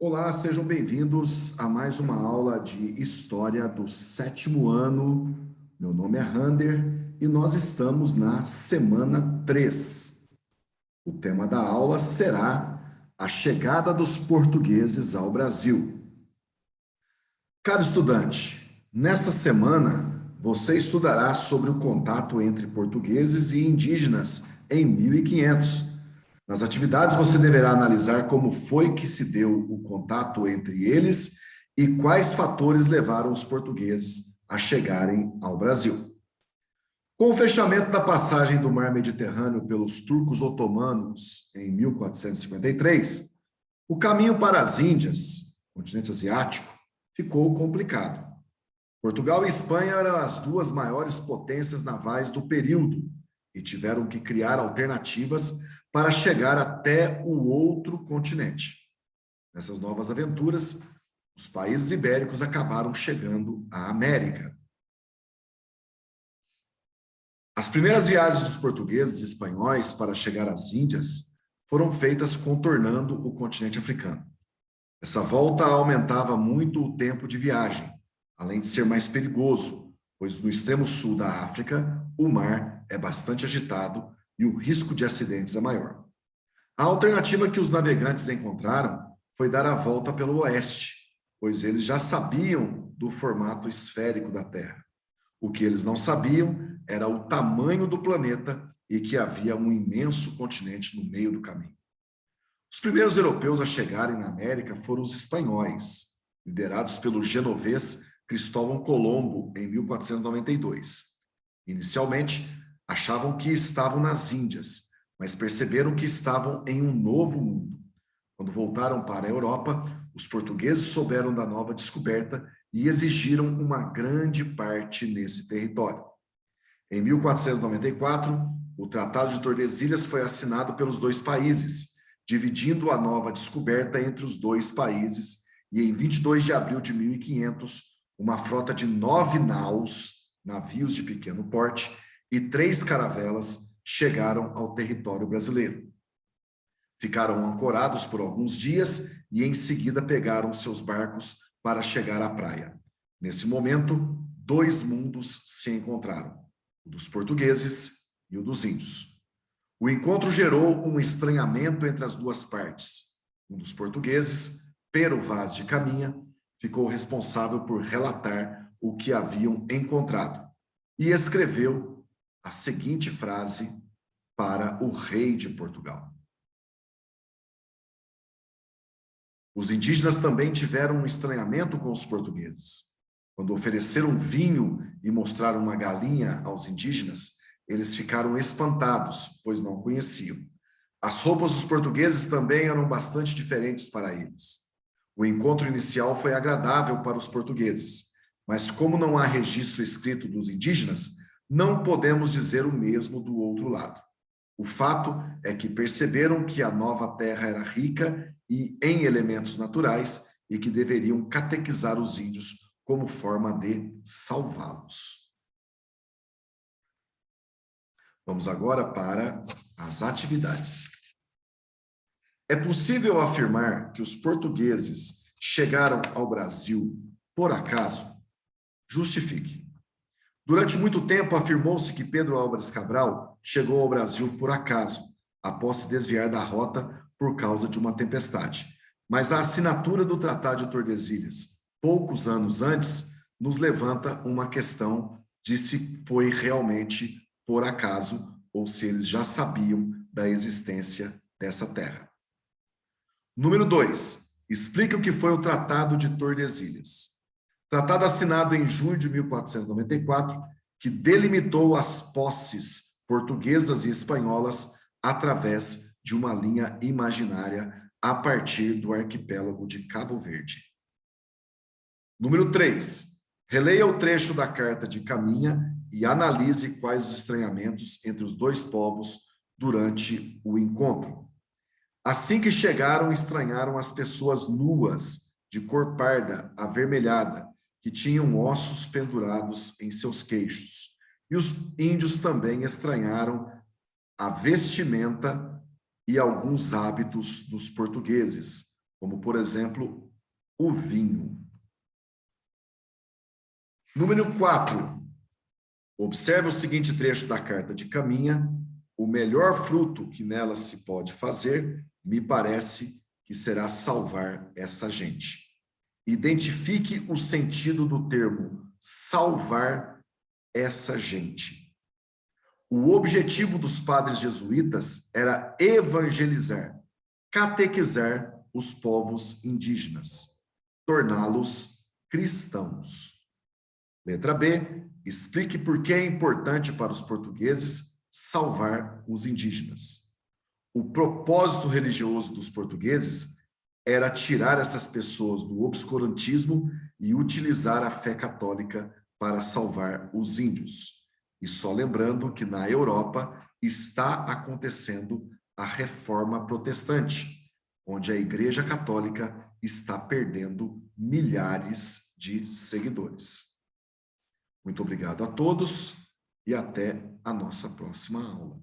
Olá, sejam bem-vindos a mais uma aula de História do 7º ano. Meu nome é Rander e nós estamos na semana 3. O tema da aula será a chegada dos portugueses ao Brasil. Caro estudante, nessa semana você estudará sobre o contato entre portugueses e indígenas em 1500. Nas atividades, você deverá analisar como foi que se deu o contato entre eles e quais fatores levaram os portugueses a chegarem ao Brasil. Com o fechamento da passagem do Mar Mediterrâneo pelos turcos otomanos em 1453, o caminho para as Índias, continente asiático, ficou complicado. Portugal e Espanha eram as duas maiores potências navais do período e tiveram que criar alternativas para chegar até o outro continente. Nessas novas aventuras, os países ibéricos acabaram chegando à América. As primeiras viagens dos portugueses e espanhóis para chegar às Índias foram feitas contornando o continente africano. Essa volta aumentava muito o tempo de viagem, além de ser mais perigoso, pois no extremo sul da África, o mar é bastante agitado e o risco de acidentes é maior. A alternativa que os navegantes encontraram foi dar a volta pelo oeste, pois eles já sabiam do formato esférico da Terra. O que eles não sabiam era o tamanho do planeta e que havia um imenso continente no meio do caminho. Os primeiros europeus a chegarem na América foram os espanhóis, liderados pelo genovês Cristóvão Colombo, em 1492. Inicialmente, achavam que estavam nas Índias, mas perceberam que estavam em um novo mundo. Quando voltaram para a Europa, os portugueses souberam da nova descoberta e exigiram uma grande parte nesse território. Em 1494, o Tratado de Tordesilhas foi assinado pelos dois países, dividindo a nova descoberta entre os dois países, e em 22 de abril de 1500, uma frota de 9 naus, navios de pequeno porte, e 3 caravelas chegaram ao território brasileiro. Ficaram ancorados por alguns dias e em seguida pegaram seus barcos para chegar à praia. Nesse momento, 2 mundos se encontraram, o dos portugueses e o dos índios. O encontro gerou um estranhamento entre as duas partes. Um dos portugueses, Pero Vaz de Caminha, ficou responsável por relatar o que haviam encontrado e escreveu a seguinte frase para o rei de Portugal. Os indígenas também tiveram um estranhamento com os portugueses. Quando ofereceram vinho e mostraram uma galinha aos indígenas, eles ficaram espantados, pois não conheciam. As roupas dos portugueses também eram bastante diferentes para eles. O encontro inicial foi agradável para os portugueses, mas como não há registro escrito dos indígenas, não podemos dizer o mesmo do outro lado. O fato é que perceberam que a nova terra era rica e em elementos naturais e que deveriam catequizar os índios como forma de salvá-los. Vamos agora para as atividades. É possível afirmar que os portugueses chegaram ao Brasil por acaso? Justifique. Durante muito tempo, afirmou-se que Pedro Álvares Cabral chegou ao Brasil por acaso, após se desviar da rota por causa de uma tempestade. Mas a assinatura do Tratado de Tordesilhas, poucos anos antes, nos levanta uma questão de se foi realmente por acaso ou se eles já sabiam da existência dessa terra. Número 2. Explique o que foi o Tratado de Tordesilhas. Tratado assinado em junho de 1494, que delimitou as posses portuguesas e espanholas através de uma linha imaginária a partir do arquipélago de Cabo Verde. Número 3. Releia o trecho da carta de Caminha e analise quais os estranhamentos entre os dois povos durante o encontro. Assim que chegaram, estranharam as pessoas nuas, de cor parda, avermelhada, que tinham ossos pendurados em seus queixos. E os índios também estranharam a vestimenta e alguns hábitos dos portugueses, como, por exemplo, o vinho. Número 4. Observe o seguinte trecho da carta de Caminha. O melhor fruto que nela se pode fazer, me parece que será salvar essa gente. Identifique o sentido do termo salvar essa gente. O objetivo dos padres jesuítas era evangelizar, catequizar os povos indígenas, torná-los cristãos. Letra B, explique por que é importante para os portugueses salvar os indígenas. O propósito religioso dos portugueses era tirar essas pessoas do obscurantismo e utilizar a fé católica para salvar os índios. E só lembrando que na Europa está acontecendo a reforma protestante, onde a Igreja Católica está perdendo milhares de seguidores. Muito obrigado a todos e até a nossa próxima aula.